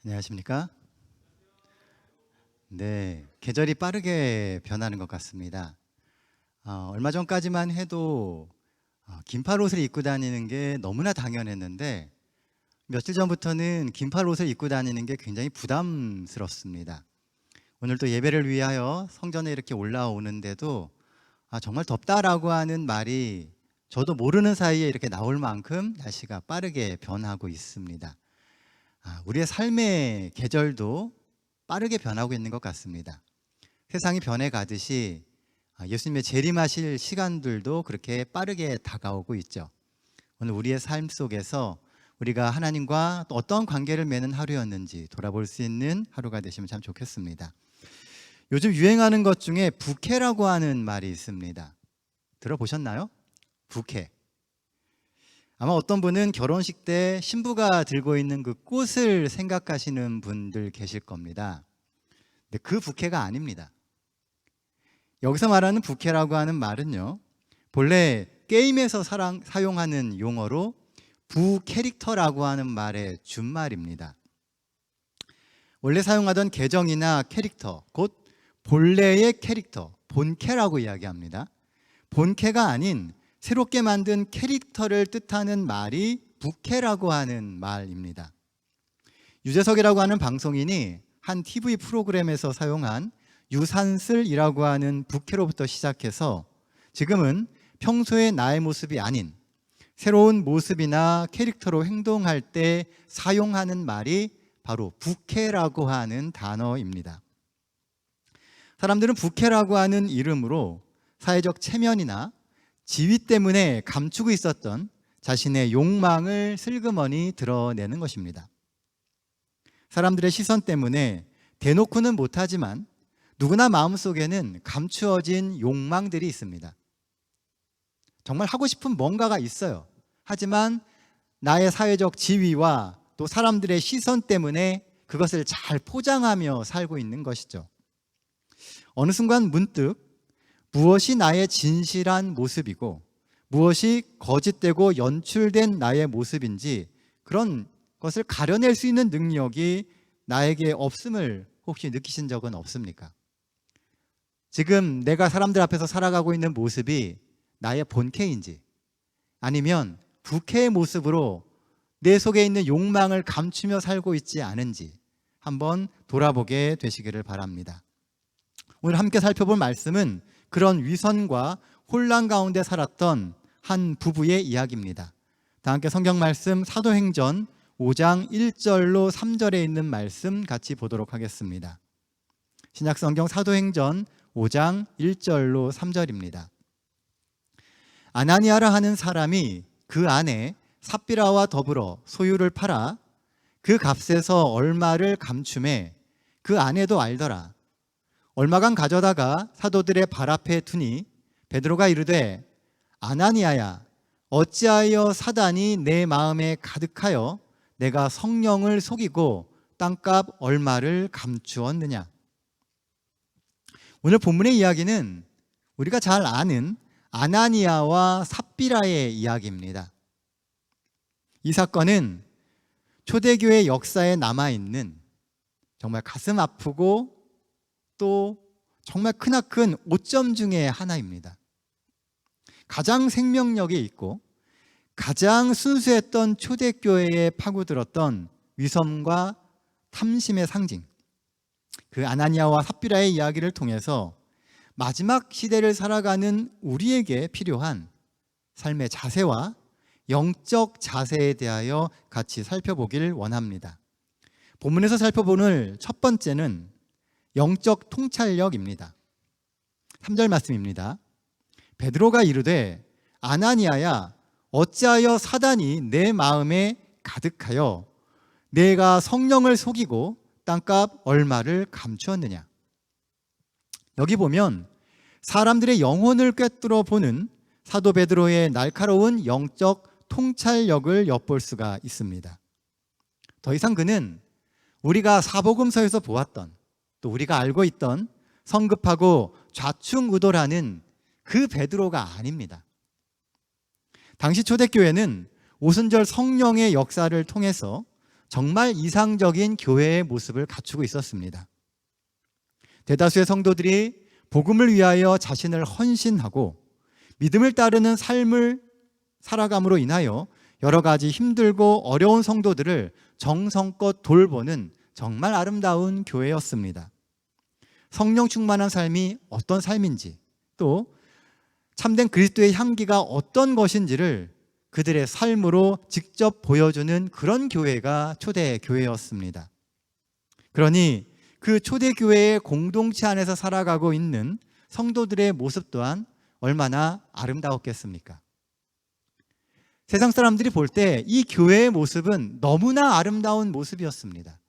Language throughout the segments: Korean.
안녕하십니까? 네, 계절이 빠르게 변하는 것 같습니다. 얼마 전까지만 해도 긴팔 옷을 입고 다니는 게 너무나 당연했는데 며칠 전부터는 긴팔 옷을 입고 다니는 게 굉장히 부담스럽습니다. 오늘 또 예배를 위하여 성전에 이렇게 올라오는데도 정말 덥다라고 하는 말이 저도 모르는 사이에 이렇게 나올 만큼 날씨가 빠르게 변하고 있습니다. 우리의 삶의 계절도 빠르게 변하고 있는 것 같습니다. 세상이 변해가듯이 예수님의 재림하실 시간들도 그렇게 빠르게 다가오고 있죠. 오늘 우리의 삶 속에서 우리가 하나님과 또 어떤 관계를 맺는 하루였는지 돌아볼 수 있는 하루가 되시면 참 좋겠습니다. 요즘 유행하는 것 중에 부케라고 하는 말이 있습니다. 들어보셨나요? 부케. 아마 어떤 분은 결혼식 때 신부가 들고 있는 그 꽃을 생각하시는 분들 계실 겁니다. 근데 그 부케가 아닙니다. 여기서 말하는 부케라고 하는 말은요, 본래 게임에서 사용하는 용어로 부캐릭터라고 하는 말의 준말입니다. 원래 사용하던 계정이나 캐릭터, 곧 본래의 캐릭터, 본캐라고 이야기합니다. 본캐가 아닌 새롭게 만든 캐릭터를 뜻하는 말이 부캐라고 하는 말입니다. 유재석이라고 하는 방송인이 한 TV 프로그램에서 사용한 유산슬이라고 하는 부캐로부터 시작해서 지금은 평소의 나의 모습이 아닌 새로운 모습이나 캐릭터로 행동할 때 사용하는 말이 바로 부캐라고 하는 단어입니다. 사람들은 부캐라고 하는 이름으로 사회적 체면이나 지위 때문에 감추고 있었던 자신의 욕망을 슬그머니 드러내는 것입니다. 사람들의 시선 때문에 대놓고는 못하지만 누구나 마음속에는 감추어진 욕망들이 있습니다. 정말 하고 싶은 뭔가가 있어요. 하지만 나의 사회적 지위와 또 사람들의 시선 때문에 그것을 잘 포장하며 살고 있는 것이죠. 어느 순간 문득 무엇이 나의 진실한 모습이고 무엇이 거짓되고 연출된 나의 모습인지 그런 것을 가려낼 수 있는 능력이 나에게 없음을 혹시 느끼신 적은 없습니까? 지금 내가 사람들 앞에서 살아가고 있는 모습이 나의 본캐인지 아니면 부캐의 모습으로 내 속에 있는 욕망을 감추며 살고 있지 않은지 한번 돌아보게 되시기를 바랍니다. 오늘 함께 살펴볼 말씀은 그런 위선과 혼란 가운데 살았던 한 부부의 이야기입니다. 다 함께 성경 말씀 사도행전 5장 1절로 3절에 있는 말씀 같이 보도록 하겠습니다. 신약 성경 사도행전 5장 1절로 3절입니다. 아나니아라 하는 사람이 그 아내 삽비라와 더불어 소유를 팔아 그 값에서 얼마를 감춤해 그 아내도 알더라. 얼마간 가져다가 사도들의 발 앞에 두니 베드로가 이르되 아나니아야 어찌하여 사단이 내 마음에 가득하여 내가 성령을 속이고 땅값 얼마를 감추었느냐. 오늘 본문의 이야기는 우리가 잘 아는 아나니아와 삽비라의 이야기입니다. 이 사건은 초대교회 역사에 남아있는 정말 가슴 아프고 또 정말 크나큰 오점 중에 하나입니다. 가장 생명력이 있고 가장 순수했던 초대교회에 파고들었던 위선과 탐심의 상징, 그 아나니아와 삽비라의 이야기를 통해서 마지막 시대를 살아가는 우리에게 필요한 삶의 자세와 영적 자세에 대하여 같이 살펴보길 원합니다. 본문에서 살펴보는 첫 번째는 영적 통찰력입니다. 3절 말씀입니다. 베드로가 이르되 아나니아야 어찌하여 사단이 내 마음에 가득하여 내가 성령을 속이고 땅값 얼마를 감추었느냐. 여기 보면 사람들의 영혼을 꿰뚫어 보는 사도 베드로의 날카로운 영적 통찰력을 엿볼 수가 있습니다. 더 이상 그는 우리가 사복음서에서 보았던 또 우리가 알고 있던 성급하고 좌충우돌하는 그 베드로가 아닙니다. 당시 초대교회는 오순절 성령의 역사를 통해서 정말 이상적인 교회의 모습을 갖추고 있었습니다. 대다수의 성도들이 복음을 위하여 자신을 헌신하고 믿음을 따르는 삶을 살아감으로 인하여 여러 가지 힘들고 어려운 성도들을 정성껏 돌보는 정말 아름다운 교회였습니다. 성령 충만한 삶이 어떤 삶인지, 또 참된 그리스도의 향기가 어떤 것인지를 그들의 삶으로 직접 보여주는 그런 교회가 초대교회였습니다. 그러니 그 초대교회의 공동체 안에서 살아가고 있는 성도들의 모습 또한 얼마나 아름다웠겠습니까? 세상 사람들이 볼 때 이 교회의 모습은 너무나 아름다운 모습이었습니다.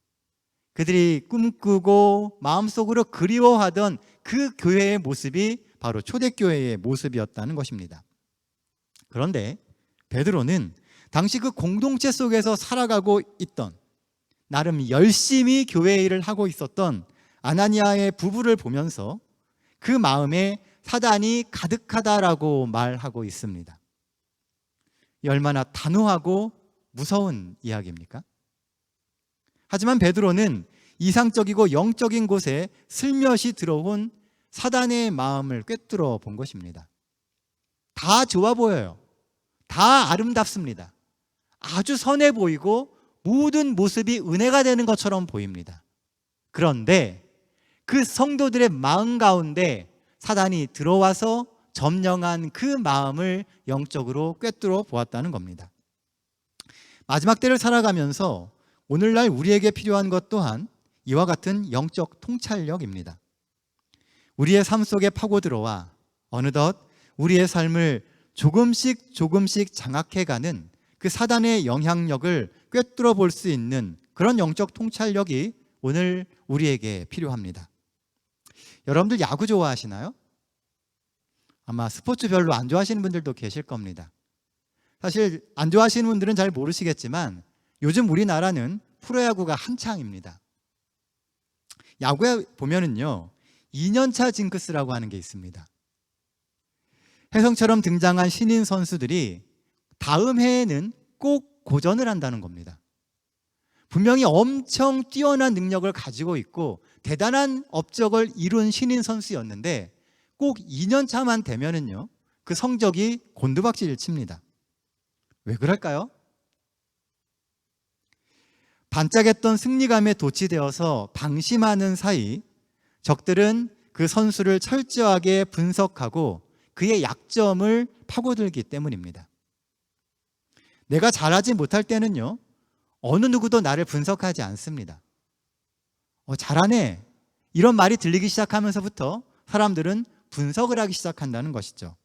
그들이 꿈꾸고 마음속으로 그리워하던 그 교회의 모습이 바로 초대교회의 모습이었다는 것입니다. 그런데 베드로는 당시 그 공동체 속에서 살아가고 있던, 나름 열심히 교회 일을 하고 있었던 아나니아의 부부를 보면서 그 마음에 사단이 가득하다라고 말하고 있습니다. 이 얼마나 단호하고 무서운 이야기입니까? 하지만 베드로는 이상적이고 영적인 곳에 슬며시 들어온 사단의 마음을 꿰뚫어 본 것입니다. 다 좋아 보여요. 다 아름답습니다. 아주 선해 보이고 모든 모습이 은혜가 되는 것처럼 보입니다. 그런데 그 성도들의 마음 가운데 사단이 들어와서 점령한 그 마음을 영적으로 꿰뚫어 보았다는 겁니다. 마지막 때를 살아가면서 오늘날 우리에게 필요한 것 또한 이와 같은 영적 통찰력입니다. 우리의 삶 속에 파고 들어와 어느덧 우리의 삶을 조금씩 장악해가는 그 사단의 영향력을 꿰뚫어 볼 수 있는 그런 영적 통찰력이 오늘 우리에게 필요합니다. 여러분들 야구 좋아하시나요? 아마 스포츠 별로 안 좋아하시는 분들도 계실 겁니다. 사실 안 좋아하시는 분들은 잘 모르시겠지만 요즘 우리나라는 프로야구가 한창입니다. 야구에 보면은요 2년차 징크스라고 하는 게 있습니다. 혜성처럼 등장한 신인 선수들이 다음 해에는 꼭 고전을 한다는 겁니다. 분명히 엄청 뛰어난 능력을 가지고 있고 대단한 업적을 이룬 신인 선수였는데 꼭 2년 차만 되면은요 그 성적이 곤두박질 칩니다. 왜 그럴까요? 반짝했던 승리감에 도취되어서 방심하는 사이 적들은 그 선수를 철저하게 분석하고 그의 약점을 파고들기 때문입니다. 내가 잘하지 못할 때는요 어느 누구도 나를 분석하지 않습니다. 잘하네 이런 말이 들리기 시작하면서부터 사람들은 분석을 하기 시작한다는 것이죠.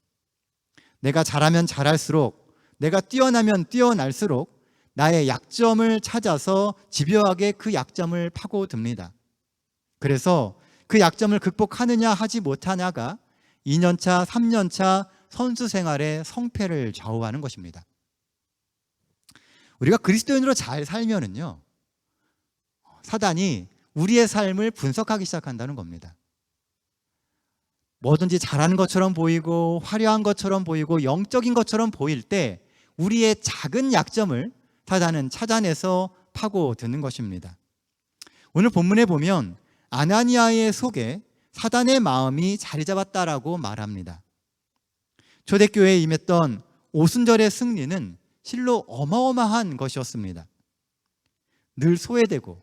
내가 잘하면 잘할수록, 내가 뛰어나면 뛰어날수록 나의 약점을 찾아서 집요하게 그 약점을 파고듭니다. 그래서 그 약점을 극복하느냐 하지 못하냐가 2년차, 3년차 선수 생활의 성패를 좌우하는 것입니다. 우리가 그리스도인으로 잘 살면은요 사단이 우리의 삶을 분석하기 시작한다는 겁니다. 뭐든지 잘하는 것처럼 보이고 화려한 것처럼 보이고 영적인 것처럼 보일 때 우리의 작은 약점을 사단은 찾아내서 파고드는 것입니다. 오늘 본문에 보면 아나니아의 속에 사단의 마음이 자리 잡았다라고 말합니다. 초대교회에 임했던 오순절의 승리는 실로 어마어마한 것이었습니다. 늘 소외되고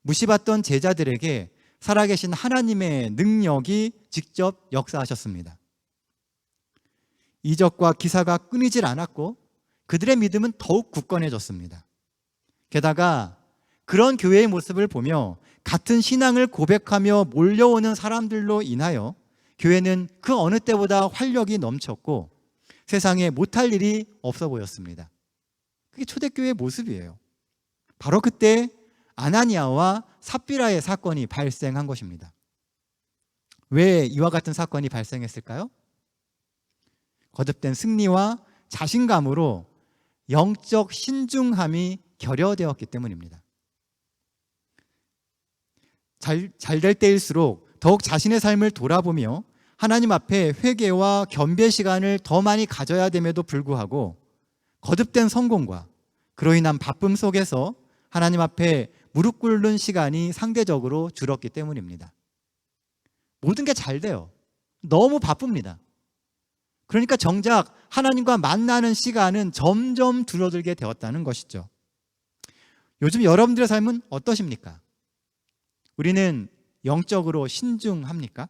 무시받던 제자들에게 살아계신 하나님의 능력이 직접 역사하셨습니다. 이적과 기사가 끊이질 않았고 그들의 믿음은 더욱 굳건해졌습니다. 게다가 그런 교회의 모습을 보며 같은 신앙을 고백하며 몰려오는 사람들로 인하여 교회는 그 어느 때보다 활력이 넘쳤고 세상에 못할 일이 없어 보였습니다. 그게 초대교회의 모습이에요. 바로 그때 아나니아와 삽비라의 사건이 발생한 것입니다. 왜 이와 같은 사건이 발생했을까요? 거듭된 승리와 자신감으로 영적 신중함이 결여되었기 때문입니다. 잘 될 때일수록 더욱 자신의 삶을 돌아보며 하나님 앞에 회개와 겸비의 시간을 더 많이 가져야 됨에도 불구하고 거듭된 성공과 그로 인한 바쁨 속에서 하나님 앞에 무릎 꿇는 시간이 상대적으로 줄었기 때문입니다. 모든 게 잘 돼요. 너무 바쁩니다. 그러니까 정작 하나님과 만나는 시간은 점점 줄어들게 되었다는 것이죠. 요즘 여러분들의 삶은 어떠십니까? 우리는 영적으로 신중합니까?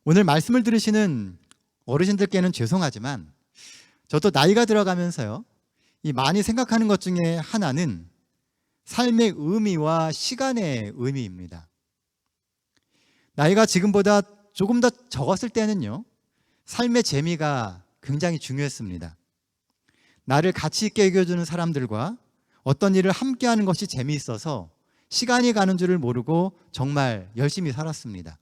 오늘 말씀을 들으시는 어르신들께는 죄송하지만 저도 나이가 들어가면서요, 이 많이 생각하는 것 중에 하나는 삶의 의미와 시간의 의미입니다. 나이가 지금보다 조금 더 적었을 때는요, 삶의 재미가 굉장히 중요했습니다. 나를 가치 있게 여겨주는 사람들과 어떤 일을 함께 하는 것이 재미있어서 시간이 가는 줄을 모르고 정말 열심히 살았습니다.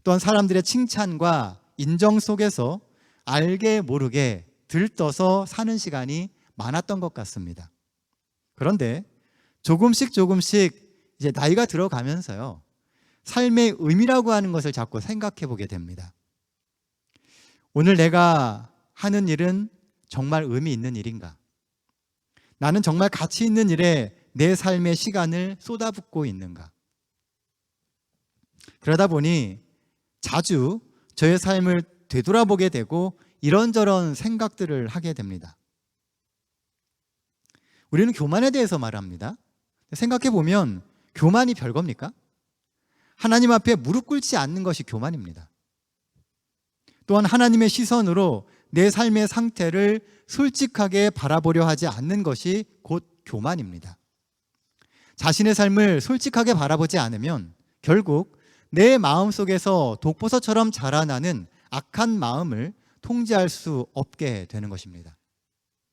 또한 사람들의 칭찬과 인정 속에서 알게 모르게 들떠서 사는 시간이 많았던 것 같습니다. 그런데 조금씩 이제 나이가 들어가면서요, 삶의 의미라고 하는 것을 자꾸 생각해 보게 됩니다. 오늘 내가 하는 일은 정말 의미 있는 일인가? 나는 정말 가치 있는 일에 내 삶의 시간을 쏟아붓고 있는가? 그러다 보니 자주 저의 삶을 되돌아보게 되고 이런저런 생각들을 하게 됩니다. 우리는 교만에 대해서 말합니다. 생각해 보면 교만이 별겁니까? 하나님 앞에 무릎 꿇지 않는 것이 교만입니다. 또한 하나님의 시선으로 내 삶의 상태를 솔직하게 바라보려 하지 않는 것이 곧 교만입니다. 자신의 삶을 솔직하게 바라보지 않으면 결국 내 마음속에서 독버섯처럼 자라나는 악한 마음을 통제할 수 없게 되는 것입니다.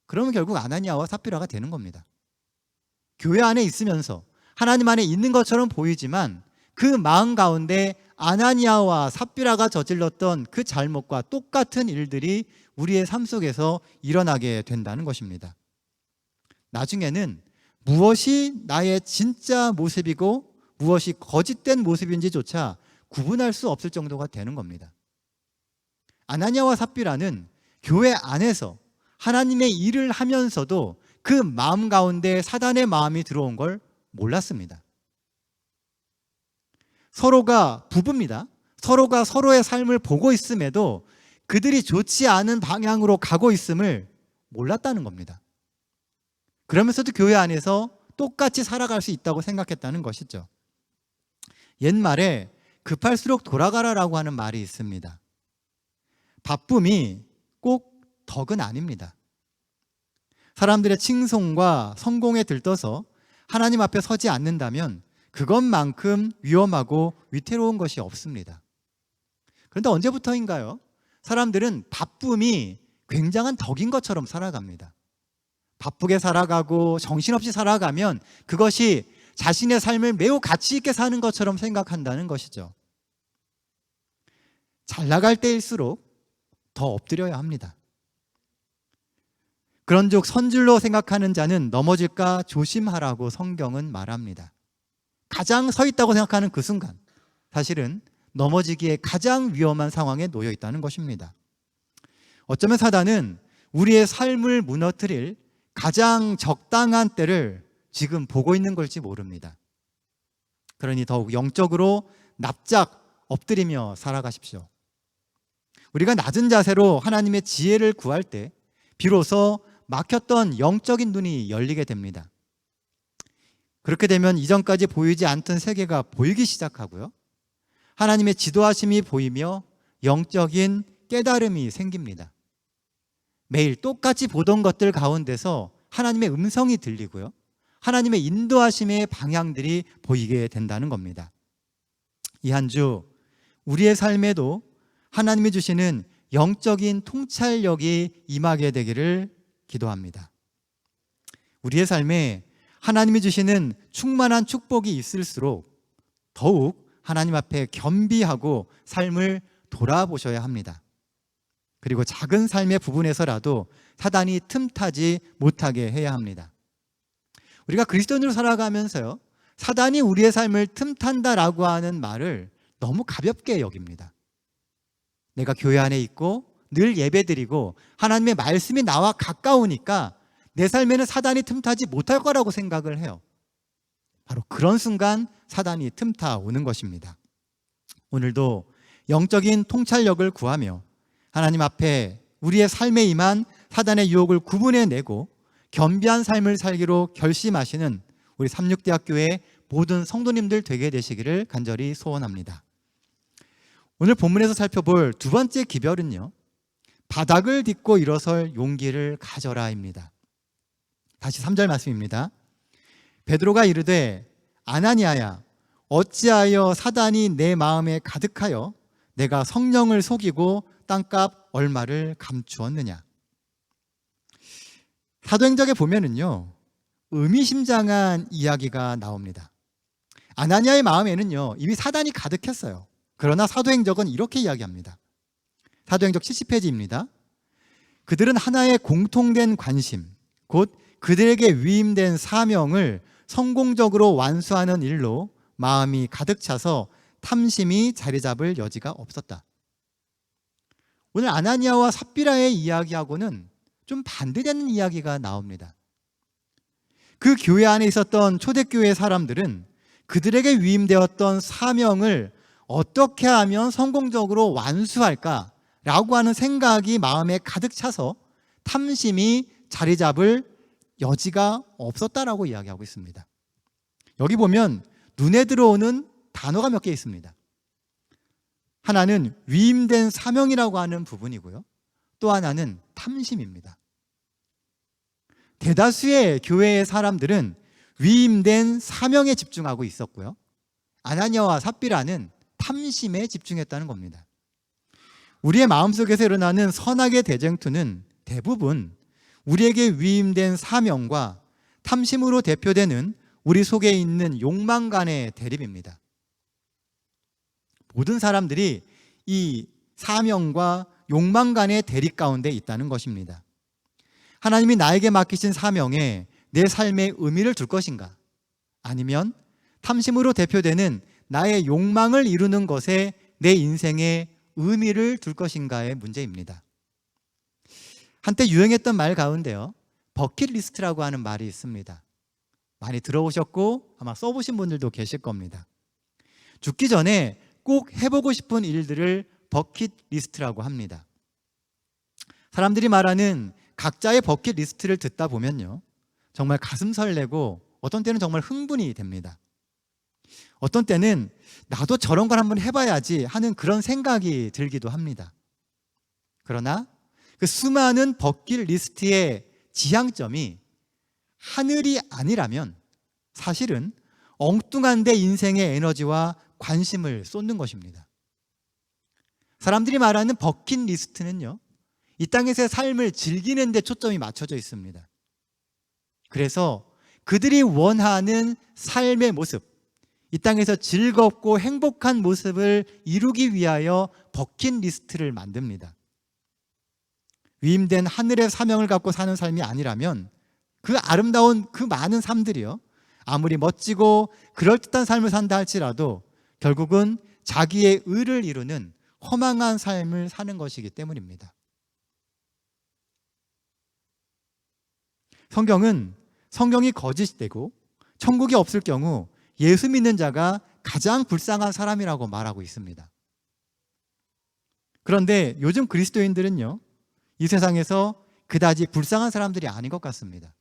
그러면 결국 아나니아와 삽비라가 되는 겁니다. 교회 안에 있으면서 하나님 안에 있는 것처럼 보이지만 그 마음 가운데 아나니아와 삽비라가 저질렀던 그 잘못과 똑같은 일들이 우리의 삶 속에서 일어나게 된다는 것입니다. 나중에는 무엇이 나의 진짜 모습이고 무엇이 거짓된 모습인지조차 구분할 수 없을 정도가 되는 겁니다. 아나니아와 삽비라는 교회 안에서 하나님의 일을 하면서도 그 마음 가운데 사단의 마음이 들어온 걸 몰랐습니다. 서로가 부부입니다. 서로가 서로의 삶을 보고 있음에도 그들이 좋지 않은 방향으로 가고 있음을 몰랐다는 겁니다. 그러면서도 교회 안에서 똑같이 살아갈 수 있다고 생각했다는 것이죠. 옛말에 급할수록 돌아가라라고 하는 말이 있습니다. 바쁨이 꼭 덕은 아닙니다. 사람들의 칭송과 성공에 들떠서 하나님 앞에 서지 않는다면 그것만큼 위험하고 위태로운 것이 없습니다. 그런데 언제부터인가요? 사람들은 바쁨이 굉장한 덕인 것처럼 살아갑니다. 바쁘게 살아가고 정신없이 살아가면 그것이 자신의 삶을 매우 가치 있게 사는 것처럼 생각한다는 것이죠. 잘 나갈 때일수록 더 엎드려야 합니다. 그런즉 선줄로 생각하는 자는 넘어질까 조심하라고 성경은 말합니다. 가장 서 있다고 생각하는 그 순간 사실은 넘어지기에 가장 위험한 상황에 놓여 있다는 것입니다. 어쩌면 사단은 우리의 삶을 무너뜨릴 가장 적당한 때를 지금 보고 있는 걸지 모릅니다. 그러니 더욱 영적으로 납작 엎드리며 살아가십시오. 우리가 낮은 자세로 하나님의 지혜를 구할 때 비로소 막혔던 영적인 눈이 열리게 됩니다. 그렇게 되면 이전까지 보이지 않던 세계가 보이기 시작하고요, 하나님의 지도하심이 보이며 영적인 깨달음이 생깁니다. 매일 똑같이 보던 것들 가운데서 하나님의 음성이 들리고요, 하나님의 인도하심의 방향들이 보이게 된다는 겁니다. 이 한 주 우리의 삶에도 하나님이 주시는 영적인 통찰력이 임하게 되기를 기도합니다. 우리의 삶에 하나님이 주시는 충만한 축복이 있을수록 더욱 하나님 앞에 겸비하고 삶을 돌아보셔야 합니다. 그리고 작은 삶의 부분에서라도 사단이 틈타지 못하게 해야 합니다. 우리가 그리스도인으로 살아가면서요, 사단이 우리의 삶을 틈탄다라고 하는 말을 너무 가볍게 여깁니다. 내가 교회 안에 있고 늘 예배드리고 하나님의 말씀이 나와 가까우니까 내 삶에는 사단이 틈타지 못할 거라고 생각을 해요. 바로 그런 순간 사단이 틈타 오는 것입니다. 오늘도 영적인 통찰력을 구하며 하나님 앞에 우리의 삶에 임한 사단의 유혹을 구분해내고 겸비한 삶을 살기로 결심하시는 우리 삼육대학교의 모든 성도님들 되게 되시기를 간절히 소원합니다. 오늘 본문에서 살펴볼 두 번째 기별은요, 바닥을 딛고 일어설 용기를 가져라입니다. 다시 3절 말씀입니다. 베드로가 이르되 아나니아야 어찌하여 사단이 내 마음에 가득하여 내가 성령을 속이고 땅값 얼마를 감추었느냐. 사도행전에 보면은요, 의미심장한 이야기가 나옵니다. 아나니아의 마음에는요, 이미 사단이 가득했어요. 그러나 사도행전은 이렇게 이야기합니다. 사도행전 70페이지입니다. 그들은 하나의 공통된 관심, 곧 그들에게 위임된 사명을 성공적으로 완수하는 일로 마음이 가득 차서 탐심이 자리 잡을 여지가 없었다. 오늘 아나니아와 삽비라의 이야기하고는 좀 반대되는 이야기가 나옵니다. 그 교회 안에 있었던 초대교회 사람들은 그들에게 위임되었던 사명을 어떻게 하면 성공적으로 완수할까라고 하는 생각이 마음에 가득 차서 탐심이 자리 잡을 여지가 없었다라고 이야기하고 있습니다. 여기 보면 눈에 들어오는 단어가 몇 개 있습니다. 하나는 위임된 사명이라고 하는 부분이고요. 또 하나는 탐심입니다. 대다수의 교회의 사람들은 위임된 사명에 집중하고 있었고요. 아나니아와 삽비라는 탐심에 집중했다는 겁니다. 우리의 마음속에서 일어나는 선악의 대쟁투는 대부분 우리에게 위임된 사명과 탐심으로 대표되는 우리 속에 있는 욕망 간의 대립입니다. 모든 사람들이 이 사명과 욕망 간의 대립 가운데 있다는 것입니다. 하나님이 나에게 맡기신 사명에 내 삶의 의미를 둘 것인가? 아니면 탐심으로 대표되는 나의 욕망을 이루는 것에 내 인생의 의미를 둘 것인가의 문제입니다. 한때 유행했던 말 가운데요, 버킷리스트라고 하는 말이 있습니다. 많이 들어보셨고 아마 써보신 분들도 계실 겁니다. 죽기 전에 꼭 해보고 싶은 일들을 버킷리스트라고 합니다. 사람들이 말하는 각자의 버킷리스트를 듣다 보면요, 정말 가슴 설레고 어떤 때는 정말 흥분이 됩니다. 어떤 때는 나도 저런 걸 한번 해봐야지 하는 그런 생각이 들기도 합니다. 그러나 그 수많은 버킷리스트의 지향점이 하늘이 아니라면 사실은 엉뚱한 데 인생의 에너지와 관심을 쏟는 것입니다. 사람들이 말하는 버킷리스트는요, 이 땅에서의 삶을 즐기는 데 초점이 맞춰져 있습니다. 그래서 그들이 원하는 삶의 모습, 이 땅에서 즐겁고 행복한 모습을 이루기 위하여 버킷리스트를 만듭니다. 위임된 하늘의 사명을 갖고 사는 삶이 아니라면 그 아름다운 그 많은 삶들이요, 아무리 멋지고 그럴듯한 삶을 산다 할지라도 결국은 자기의 의를 이루는 허망한 삶을 사는 것이기 때문입니다. 성경이 거짓되고 천국이 없을 경우 예수 믿는 자가 가장 불쌍한 사람이라고 말하고 있습니다. 그런데 요즘 그리스도인들은요, 이 세상에서 그다지 불쌍한 사람들이 아닌 것 같습니다.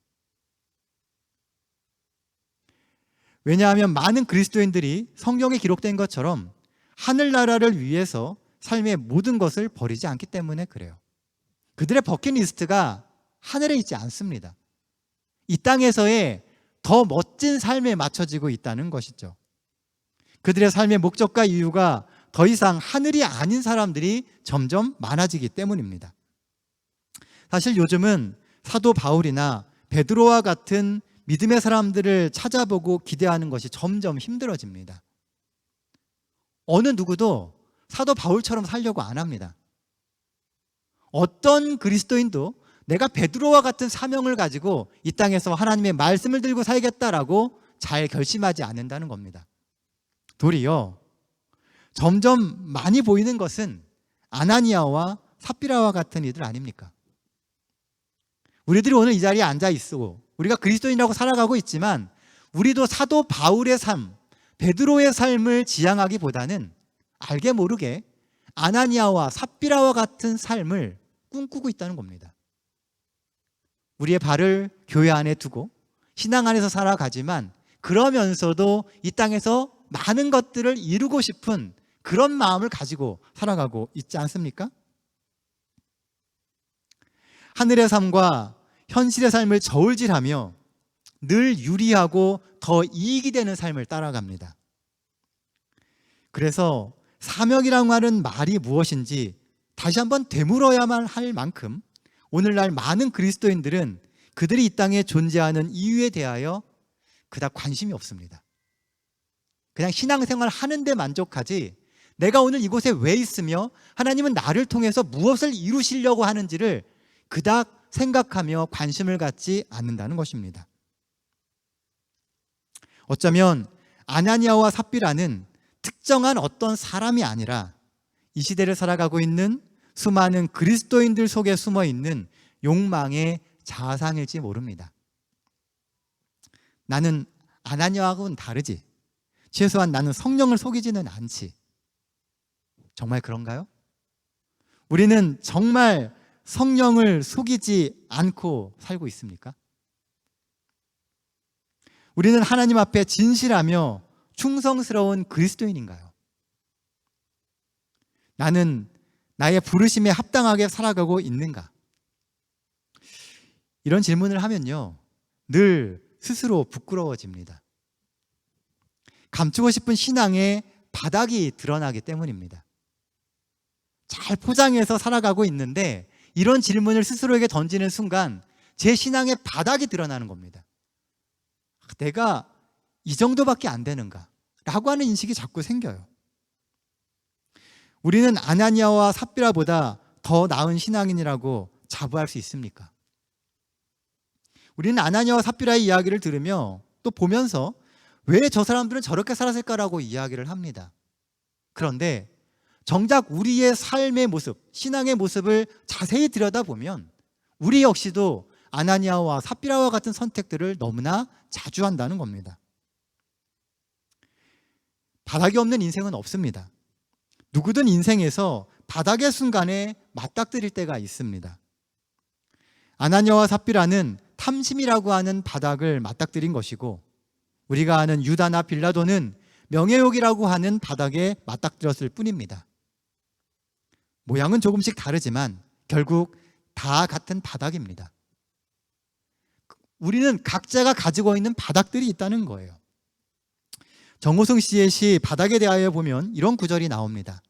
왜냐하면 많은 그리스도인들이 성경에 기록된 것처럼 하늘나라를 위해서 삶의 모든 것을 버리지 않기 때문에 그래요. 그들의 버킷리스트가 하늘에 있지 않습니다. 이 땅에서의 더 멋진 삶에 맞춰지고 있다는 것이죠. 그들의 삶의 목적과 이유가 더 이상 하늘이 아닌 사람들이 점점 많아지기 때문입니다. 사실 요즘은 사도 바울이나 베드로와 같은 믿음의 사람들을 찾아보고 기대하는 것이 점점 힘들어집니다. 어느 누구도 사도 바울처럼 살려고 안 합니다. 어떤 그리스도인도 내가 베드로와 같은 사명을 가지고 이 땅에서 하나님의 말씀을 들고 살겠다라고 잘 결심하지 않는다는 겁니다. 도리어 점점 많이 보이는 것은 아나니아와 삽비라와 같은 이들 아닙니까? 우리들이 오늘 이 자리에 앉아 있고 우리가 그리스도인이라고 살아가고 있지만 우리도 사도 바울의 삶, 베드로의 삶을 지향하기보다는 알게 모르게 아나니아와 삽비라와 같은 삶을 꿈꾸고 있다는 겁니다. 우리의 발을 교회 안에 두고 신앙 안에서 살아가지만 그러면서도 이 땅에서 많은 것들을 이루고 싶은 그런 마음을 가지고 살아가고 있지 않습니까? 하늘의 삶과 현실의 삶을 저울질하며 늘 유리하고 더 이익이 되는 삶을 따라갑니다. 그래서 사명이라고 하는 말이 무엇인지 다시 한번 되물어야만 할 만큼 오늘날 많은 그리스도인들은 그들이 이 땅에 존재하는 이유에 대하여 그닥 관심이 없습니다. 그냥 신앙생활 하는데 만족하지 내가 오늘 이곳에 왜 있으며 하나님은 나를 통해서 무엇을 이루시려고 하는지를 그닥 생각하며 관심을 갖지 않는다는 것입니다. 어쩌면 아나니아와 삽비라는 특정한 어떤 사람이 아니라 이 시대를 살아가고 있는 수많은 그리스도인들 속에 숨어 있는 욕망의 자아상일지 모릅니다. 나는 아나니아하고는 다르지. 최소한 나는 성령을 속이지는 않지. 정말 그런가요? 우리는 정말 성령을 속이지 않고 살고 있습니까? 우리는 하나님 앞에 진실하며 충성스러운 그리스도인인가요? 나는 나의 부르심에 합당하게 살아가고 있는가? 이런 질문을 하면요, 늘 스스로 부끄러워집니다. 감추고 싶은 신앙의 바닥이 드러나기 때문입니다. 잘 포장해서 살아가고 있는데 이런 질문을 스스로에게 던지는 순간 제 신앙의 바닥이 드러나는 겁니다. 내가 이 정도밖에 안 되는가? 라고 하는 인식이 자꾸 생겨요. 우리는 아나니아와 삽비라보다 더 나은 신앙인이라고 자부할 수 있습니까? 우리는 아나니아와 삽비라의 이야기를 들으며 또 보면서 왜 저 사람들은 저렇게 살았을까라고 이야기를 합니다. 그런데 정작 우리의 삶의 모습, 신앙의 모습을 자세히 들여다보면 우리 역시도 아나니아와 삽비라와 같은 선택들을 너무나 자주 한다는 겁니다. 바닥이 없는 인생은 없습니다. 누구든 인생에서 바닥의 순간에 맞닥뜨릴 때가 있습니다. 아나니아와 삽비라는 탐심이라고 하는 바닥을 맞닥뜨린 것이고 우리가 아는 유다나 빌라도는 명예욕이라고 하는 바닥에 맞닥뜨렸을 뿐입니다. 모양은 조금씩 다르지만 결국 다 같은 바닥입니다. 우리는 각자가 가지고 있는 바닥들이 있다는 거예요. 정호승 씨의 시 바닥에 대하여 보면 이런 구절이 나옵니다.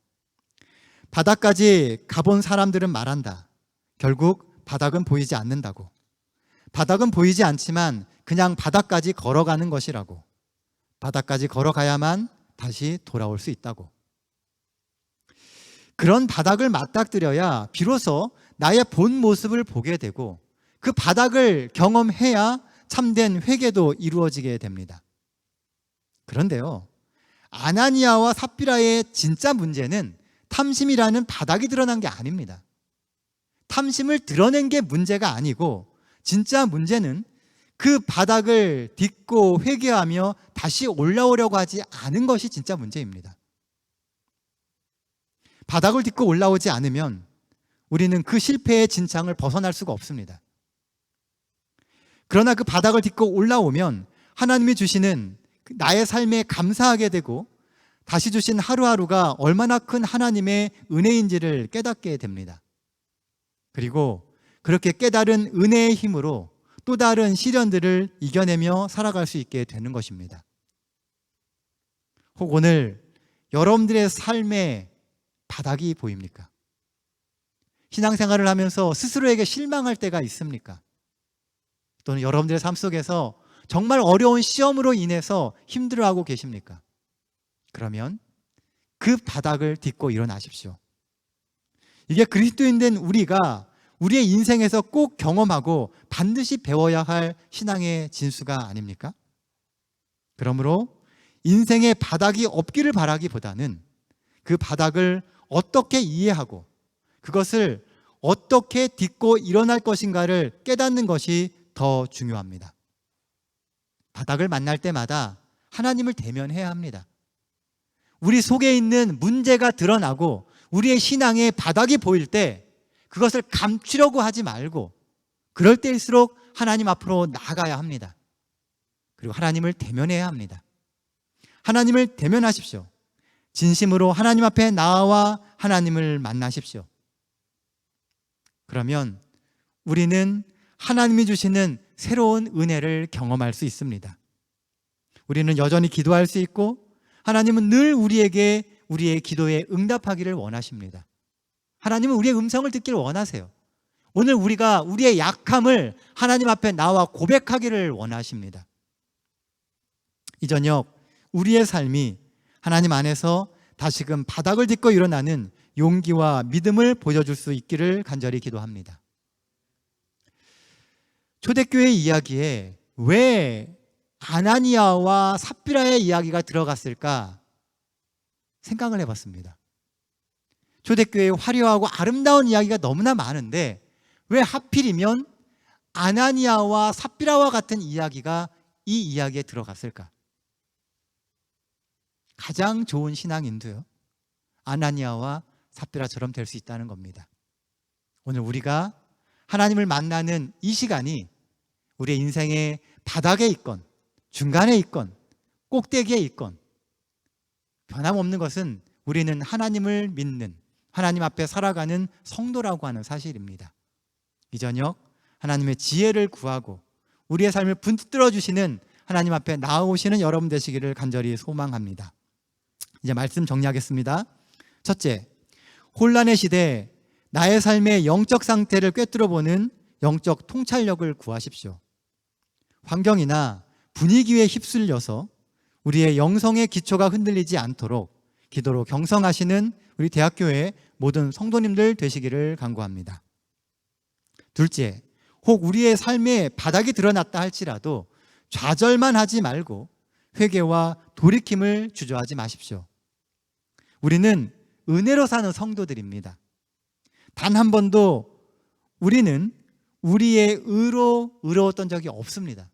바닥까지 가본 사람들은 말한다. 결국 바닥은 보이지 않는다고. 바닥은 보이지 않지만 그냥 바닥까지 걸어가는 것이라고. 바닥까지 걸어가야만 다시 돌아올 수 있다고. 그런 바닥을 맞닥뜨려야 비로소 나의 본 모습을 보게 되고 그 바닥을 경험해야 참된 회개도 이루어지게 됩니다. 그런데요, 아나니아와 삽비라의 진짜 문제는 탐심이라는 바닥이 드러난 게 아닙니다. 탐심을 드러낸 게 문제가 아니고 진짜 문제는 그 바닥을 딛고 회개하며 다시 올라오려고 하지 않은 것이 진짜 문제입니다. 바닥을 딛고 올라오지 않으면 우리는 그 실패의 진창을 벗어날 수가 없습니다. 그러나 그 바닥을 딛고 올라오면 하나님이 주시는 나의 삶에 감사하게 되고 다시 주신 하루하루가 얼마나 큰 하나님의 은혜인지를 깨닫게 됩니다. 그리고 그렇게 깨달은 은혜의 힘으로 또 다른 시련들을 이겨내며 살아갈 수 있게 되는 것입니다. 혹 오늘 여러분들의 삶에 바닥이 보입니까? 신앙생활을 하면서 스스로에게 실망할 때가 있습니까? 또는 여러분들의 삶 속에서 정말 어려운 시험으로 인해서 힘들어하고 계십니까? 그러면 그 바닥을 딛고 일어나십시오. 이게 그리스도인 된 우리가 우리의 인생에서 꼭 경험하고 반드시 배워야 할 신앙의 진수가 아닙니까? 그러므로 인생의 바닥이 없기를 바라기보다는 그 바닥을 어떻게 이해하고 그것을 어떻게 딛고 일어날 것인가를 깨닫는 것이 더 중요합니다. 바닥을 만날 때마다 하나님을 대면해야 합니다. 우리 속에 있는 문제가 드러나고 우리의 신앙의 바닥이 보일 때 그것을 감추려고 하지 말고 그럴 때일수록 하나님 앞으로 나아가야 합니다. 그리고 하나님을 대면해야 합니다. 하나님을 대면하십시오. 진심으로 하나님 앞에 나와 하나님을 만나십시오. 그러면 우리는 하나님이 주시는 새로운 은혜를 경험할 수 있습니다. 우리는 여전히 기도할 수 있고 하나님은 늘 우리에게 우리의 기도에 응답하기를 원하십니다. 하나님은 우리의 음성을 듣기를 원하세요. 오늘 우리가 우리의 약함을 하나님 앞에 나와 고백하기를 원하십니다. 이 저녁 우리의 삶이 하나님 안에서 다시금 바닥을 딛고 일어나는 용기와 믿음을 보여줄 수 있기를 간절히 기도합니다. 초대교회 이야기에 왜 아나니아와 삽비라의 이야기가 들어갔을까 생각을 해봤습니다. 초대교회의 화려하고 아름다운 이야기가 너무나 많은데 왜 하필이면 아나니아와 삽비라와 같은 이야기가 이 이야기에 들어갔을까? 가장 좋은 신앙인도요, 아나니아와 삽비라처럼 될 수 있다는 겁니다. 오늘 우리가 하나님을 만나는 이 시간이 우리의 인생의 바닥에 있건 중간에 있건 꼭대기에 있건 변함없는 것은 우리는 하나님을 믿는, 하나님 앞에 살아가는 성도라고 하는 사실입니다. 이 저녁 하나님의 지혜를 구하고 우리의 삶을 붙들어 주시는 하나님 앞에 나아오시는 여러분 되시기를 간절히 소망합니다. 이제 말씀 정리하겠습니다. 첫째, 혼란의 시대에 나의 삶의 영적 상태를 꿰뚫어 보는 영적 통찰력을 구하십시오. 환경이나 분위기에 휩쓸려서 우리의 영성의 기초가 흔들리지 않도록 기도로 경성하시는 우리 대학교의 모든 성도님들 되시기를 간구합니다. 둘째, 혹 우리의 삶에 바닥이 드러났다 할지라도 좌절만 하지 말고 회개와 돌이킴을 주저하지 마십시오. 우리는 은혜로 사는 성도들입니다. 단 한 번도 우리는 우리의 의로 의로웠던 적이 없습니다.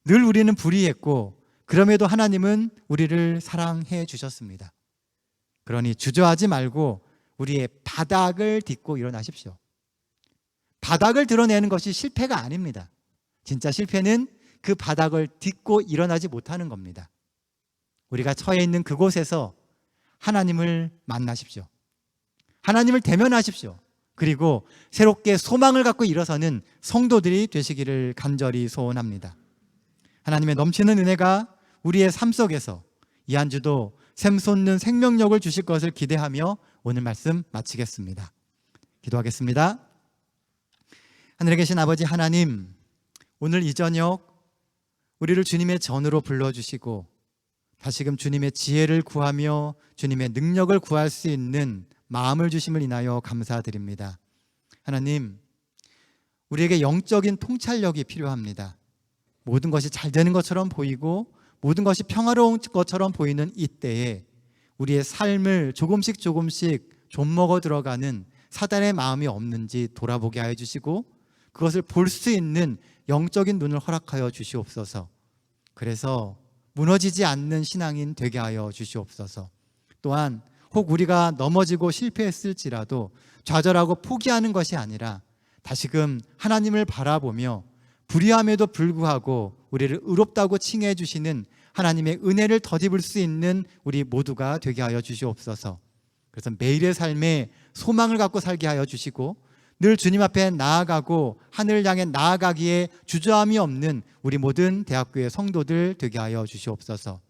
늘 우리는 불의했고 그럼에도 하나님은 우리를 사랑해 주셨습니다. 그러니 주저하지 말고 우리의 바닥을 딛고 일어나십시오. 바닥을 드러내는 것이 실패가 아닙니다. 진짜 실패는 그 바닥을 딛고 일어나지 못하는 겁니다. 우리가 처해 있는 그곳에서 하나님을 만나십시오. 하나님을 대면하십시오. 그리고 새롭게 소망을 갖고 일어서는 성도들이 되시기를 간절히 소원합니다. 하나님의 넘치는 은혜가 우리의 삶 속에서 이 한 주도 샘솟는 생명력을 주실 것을 기대하며 오늘 말씀 마치겠습니다. 기도하겠습니다. 하늘에 계신 아버지 하나님, 오늘 이 저녁 우리를 주님의 전으로 불러주시고 다시금 주님의 지혜를 구하며 주님의 능력을 구할 수 있는 마음을 주심을 인하여 감사드립니다. 하나님, 우리에게 영적인 통찰력이 필요합니다. 모든 것이 잘 되는 것처럼 보이고 모든 것이 평화로운 것처럼 보이는 이때에 우리의 삶을 조금씩 좀먹어 들어가는 사단의 마음이 없는지 돌아보게 하여 주시고 그것을 볼 수 있는 영적인 눈을 허락하여 주시옵소서. 그래서 무너지지 않는 신앙인 되게 하여 주시옵소서. 또한 혹 우리가 넘어지고 실패했을지라도 좌절하고 포기하는 것이 아니라 다시금 하나님을 바라보며 불의함에도 불구하고 우리를 의롭다고 칭해 주시는 하나님의 은혜를 덧입을 수 있는 우리 모두가 되게 하여 주시옵소서. 그래서 매일의 삶에 소망을 갖고 살게 하여 주시고 늘 주님 앞에 나아가고 하늘을 향해 나아가기에 주저함이 없는 우리 모든 대학교의 성도들 되게 하여 주시옵소서.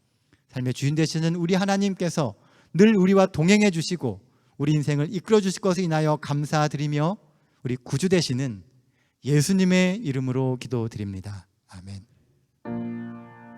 삶의 주인 되시는 우리 하나님께서 늘 우리와 동행해 주시고 우리 인생을 이끌어 주실 것을 인하여 감사드리며 우리 구주 되시는 예수님의 이름으로 기도드립니다. 아멘.